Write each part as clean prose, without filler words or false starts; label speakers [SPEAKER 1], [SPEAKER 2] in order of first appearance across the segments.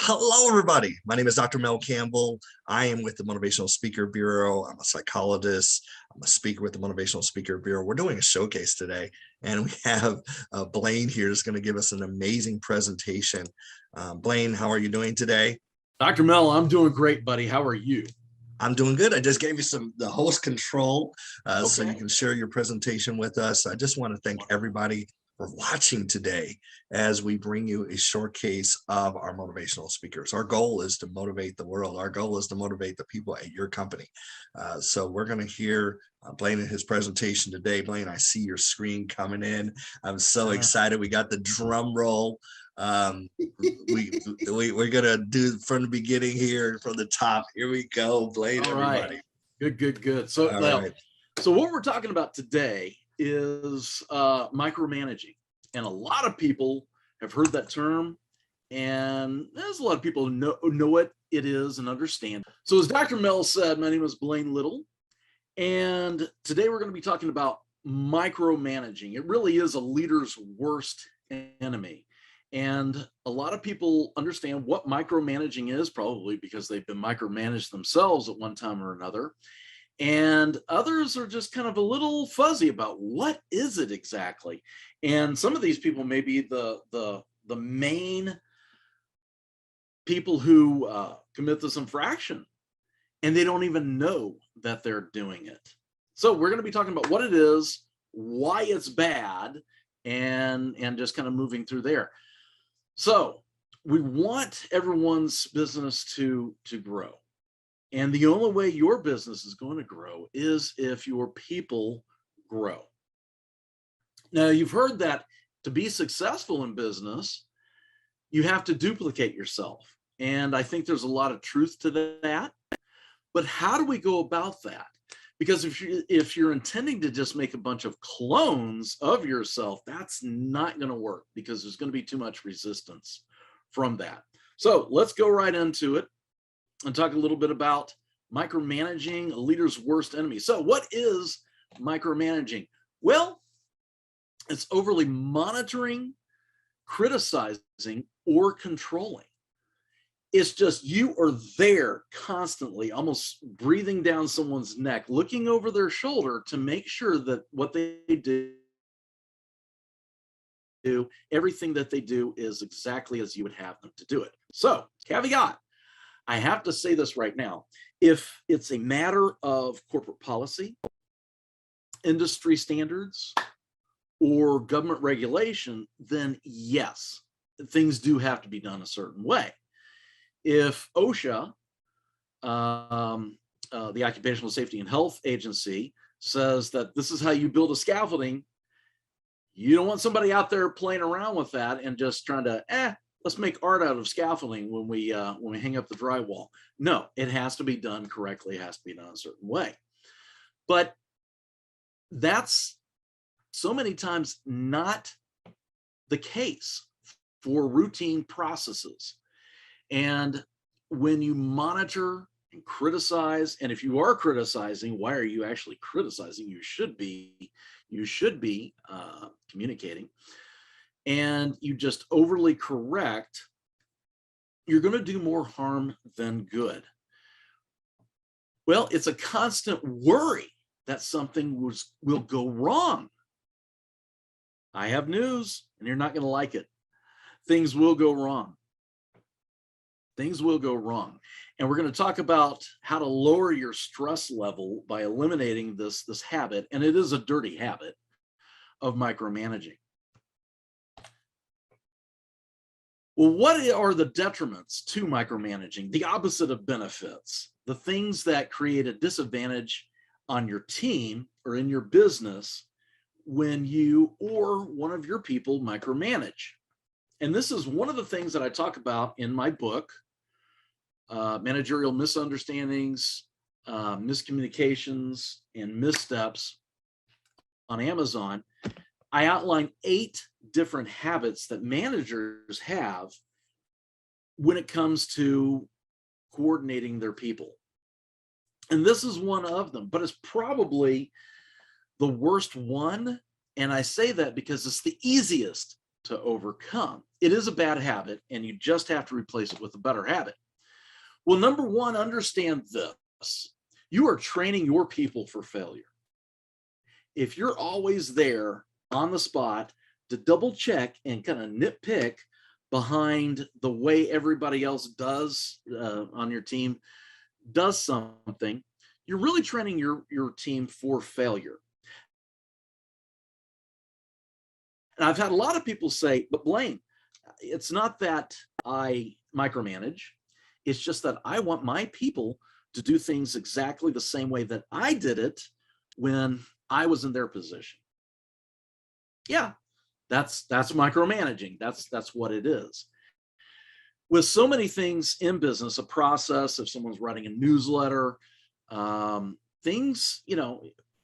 [SPEAKER 1] Hello, everybody. My name is Dr. Mel Campbell. I am with the Motivational Speaker Bureau. I'm a psychologist. I'm a speaker with the Motivational Speaker Bureau. We're doing a showcase today, and we have Blaine here who's going to give us an amazing presentation. Blaine, how are you doing today?
[SPEAKER 2] Dr. Mel, I'm doing great, buddy. How are you?
[SPEAKER 1] I'm doing good. I just gave you the host control so you
[SPEAKER 2] Okay.
[SPEAKER 1] can share your presentation with us. I just want to thank everybody for watching today as we bring you a showcase of our motivational speakers. Our goal is to motivate the world. Our goal is to motivate the people at your company. So we're going to hear Blaine in his presentation today. Blaine, I see your screen coming in. I'm so excited. We got the drum roll. We're gonna do from the beginning here, from the top. Here we go, Blaine.
[SPEAKER 2] All
[SPEAKER 1] Everybody.
[SPEAKER 2] Right. Good. So, so what we're talking about today is micromanaging, and a lot of people have heard that term, and there's a lot of people who know what it is and understand. So, as Dr. Mel said, my name is Blaine Little, and today we're going to be talking about micromanaging. It really is a leader's worst enemy. And a lot of people understand what micromanaging is, probably because they've been micromanaged themselves at one time or another. And others are just kind of a little fuzzy about what is it exactly. And some of these people may be the main people who commit this infraction, and they don't even know that they're doing it. So we're going to be talking about what it is, why it's bad, and just kind of moving through there. So we want everyone's business to grow. And the only way your business is going to grow is if your people grow. Now, you've heard that to be successful in business, you have to duplicate yourself. And I think there's a lot of truth to that. But how do we go about that? Because if you're intending to just make a bunch of clones of yourself, that's not going to work, because there's going to be too much resistance from that. So let's go right into it and talk a little bit about micromanaging, a leader's worst enemy. So what is micromanaging? Well, it's overly monitoring, criticizing, or controlling. It's just you are there constantly, almost breathing down someone's neck, looking over their shoulder to make sure that what they do, everything that they do is exactly as you would have them to do it. So, caveat, I have to say this right now. If it's a matter of corporate policy, industry standards, or government regulation, then yes, things do have to be done a certain way. If OSHA, the Occupational Safety and Health Agency, says that this is how you build a scaffolding, you don't want somebody out there playing around with that and just trying to, let's make art out of scaffolding when we hang up the drywall. No, it has to be done correctly. It has to be done a certain way. But that's so many times not the case for routine processes. And when you monitor and criticize, and if you are criticizing, why are you actually criticizing? You should be communicating. And you just overly correct, you're going to do more harm than good. Well, it's a constant worry that something will go wrong. I have news, and you're not going to like it. Things will go wrong. Things will go wrong. And we're going to talk about how to lower your stress level by eliminating this habit, and it is a dirty habit, of micromanaging. Well, what are the detriments to micromanaging? The opposite of benefits, the things that create a disadvantage on your team or in your business when you or one of your people micromanage. And this is one of the things that I talk about in my book, Managerial Misunderstandings, Miscommunications, and Missteps, on Amazon. I outline 8 different habits that managers have when it comes to coordinating their people. And this is one of them, but it's probably the worst one. And I say that because it's the easiest to overcome. it is a bad habit, and you just have to replace it with a better habit. Well, number one, understand this. You are training your people for failure. If you're always there on the spot to double check and kind of nitpick behind the way everybody else does on your team does something, you're really training your team for failure. And I've had a lot of people say, but Blaine, it's not that I micromanage. It's just that I want my people to do things exactly the same way that I did it when I was in their position. Yeah, that's micromanaging. That's what it is. With so many things in business, a process, if someone's writing a newsletter, things,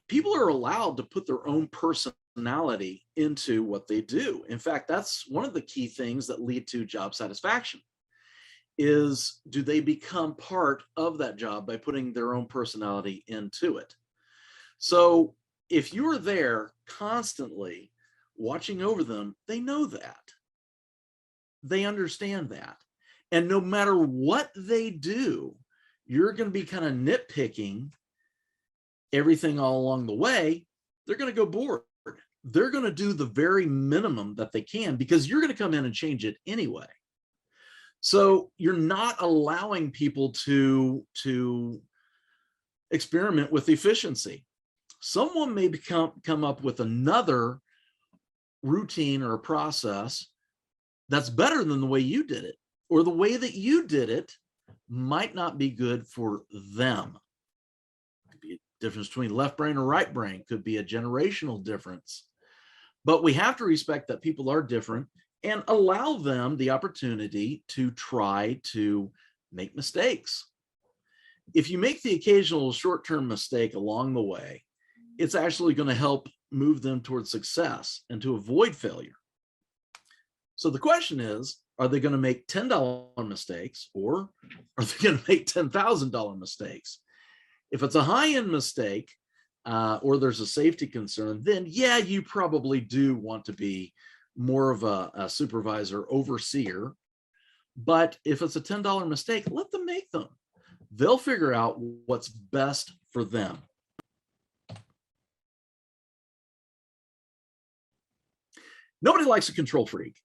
[SPEAKER 2] people are allowed to put their own personality into what they do. In fact, that's one of the key things that lead to job satisfaction is, do they become part of that job by putting their own personality into it? So if you're there constantly watching over them, they know that. They understand that. And no matter what they do, you're going to be kind of nitpicking everything all along the way. They're going to go bored. They're going to do the very minimum that they can because you're going to come in and change it anyway. So you're not allowing people to experiment with efficiency. Someone may come up with another routine or a process that's better than the way you did it, or the way that you did it might not be good for them. Could be a difference between left brain or right brain, could be a generational difference. But we have to respect that people are different and allow them the opportunity to try to make mistakes. If you make the occasional short-term mistake along the way, it's actually going to help move them towards success and to avoid failure. So the question is, are they going to make $10 mistakes, or are they going to make $10,000 mistakes? If it's a high-end mistake, or there's a safety concern, then yeah, you probably do want to be more of a supervisor, overseer. But if it's a $10 mistake, let them make them. They'll figure out what's best for them. Nobody likes a control freak.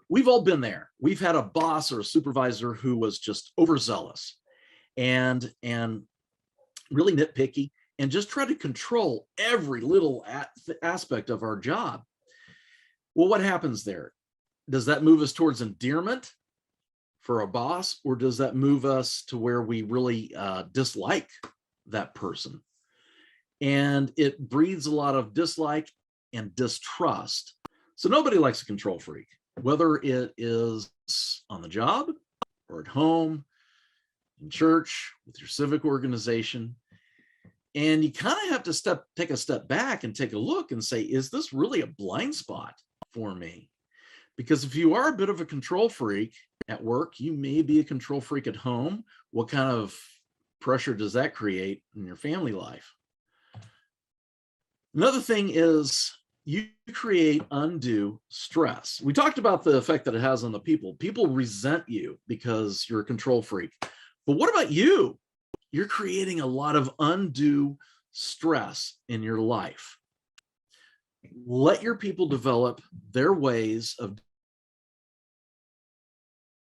[SPEAKER 2] We've all been there. We've had a boss or a supervisor who was just overzealous and really nitpicky and just try to control every little aspect of our job. Well, what happens there? Does that move us towards endearment for a boss, or does that move us to where we really dislike that person? And it breeds a lot of dislike and distrust. So nobody likes a control freak, whether it is on the job or at home, in church, with your civic organization. And you kind of have to take a step back and take a look and say, is this really a blind spot for me? Because if you are a bit of a control freak at work, you may be a control freak at home. What kind of pressure does that create in your family life? Another thing is you create undue stress. We talked about the effect that it has on the people. People resent you because you're a control freak. But what about you? You're creating a lot of undue stress in your life. Let your people develop their ways of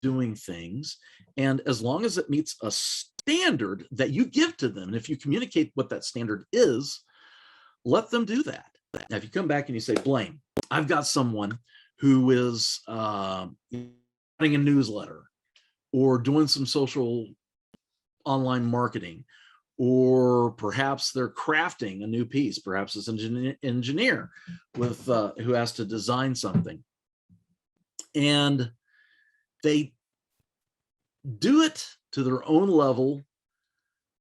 [SPEAKER 2] doing things. And as long as it meets a standard that you give to them, and if you communicate what that standard is, let them do that. Now, if you come back and you say, Blaine, I've got someone who is writing a newsletter or doing some social online marketing, or perhaps they're crafting a new piece, perhaps it's an engineer with who has to design something, and they do it to their own level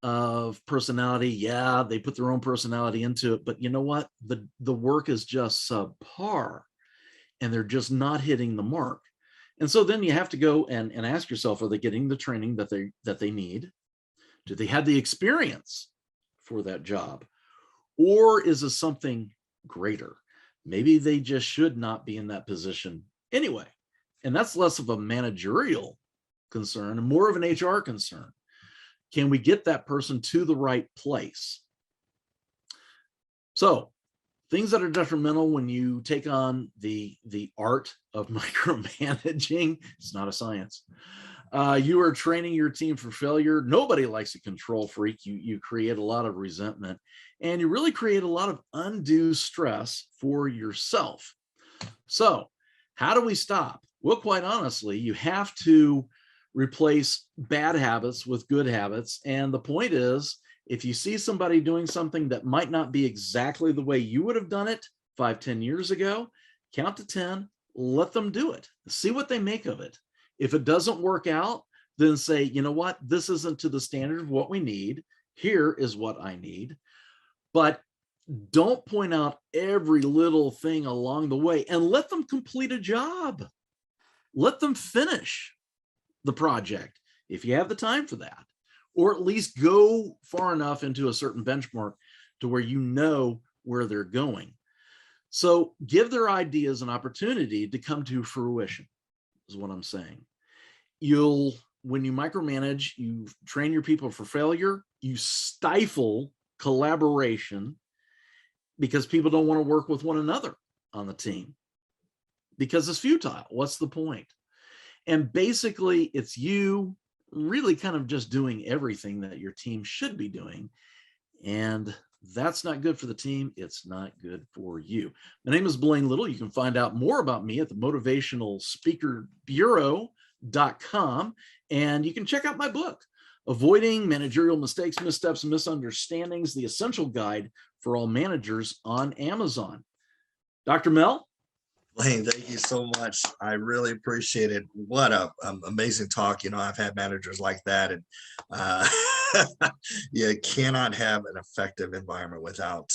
[SPEAKER 2] of personality. Yeah, they put their own personality into it, but you know what? The work is just subpar, and they're just not hitting the mark. And so then you have to go and ask yourself, are they getting the training that they need? Do they have the experience for that job? Or is it something greater? Maybe they just should not be in that position anyway. And that's less of a managerial concern and more of an HR concern. Can we get that person to the right place? So things that are detrimental when you take on the art of micromanaging, it's not a science. You are training your team for failure. Nobody likes a control freak. You create a lot of resentment, and you really create a lot of undue stress for yourself. So how do we stop? Well, quite honestly, you have to replace bad habits with good habits. And the point is, if you see somebody doing something that might not be exactly the way you would have done it 5-10 years ago, count to 10, let them do it, see what they make of it. If it doesn't work out, then say, you know what, this isn't to the standard of what we need. Here is what I need. But don't point out every little thing along the way, and let them complete a job. Let them finish the project if you have the time for that, or at least go far enough into a certain benchmark to where you know where they're going. So give their ideas an opportunity to come to fruition, is what I'm saying. When you micromanage, you train your people for failure, you stifle collaboration because people don't want to work with one another on the team because it's futile. What's the point? And basically, it's you really kind of just doing everything that your team should be doing. And that's not good for the team. It's not good for you. My name is Blaine Little. You can find out more about me at the motivationalspeakerbureau.com. And you can check out my book, Avoiding Managerial Mistakes, Missteps, and Misunderstandings, the Essential Guide for All Managers, on Amazon. Dr. Mel?
[SPEAKER 1] Blaine, thank you so much. I really appreciate it. What a amazing talk. You know, I've had managers like that, and you cannot have an effective environment without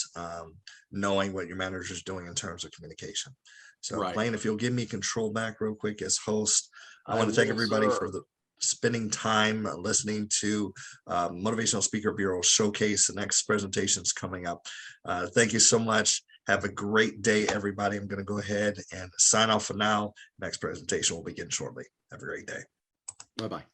[SPEAKER 1] knowing what your manager is doing in terms of communication. So, right. Blaine, if you'll give me control back real quick as host, I want to thank everybody for spending time listening to Motivational Speaker Bureau Showcase. The next presentation is coming up. Thank you so much. Have a great day, everybody. I'm going to go ahead and sign off for now. Next presentation will begin shortly. Have a great day.
[SPEAKER 2] Bye-bye.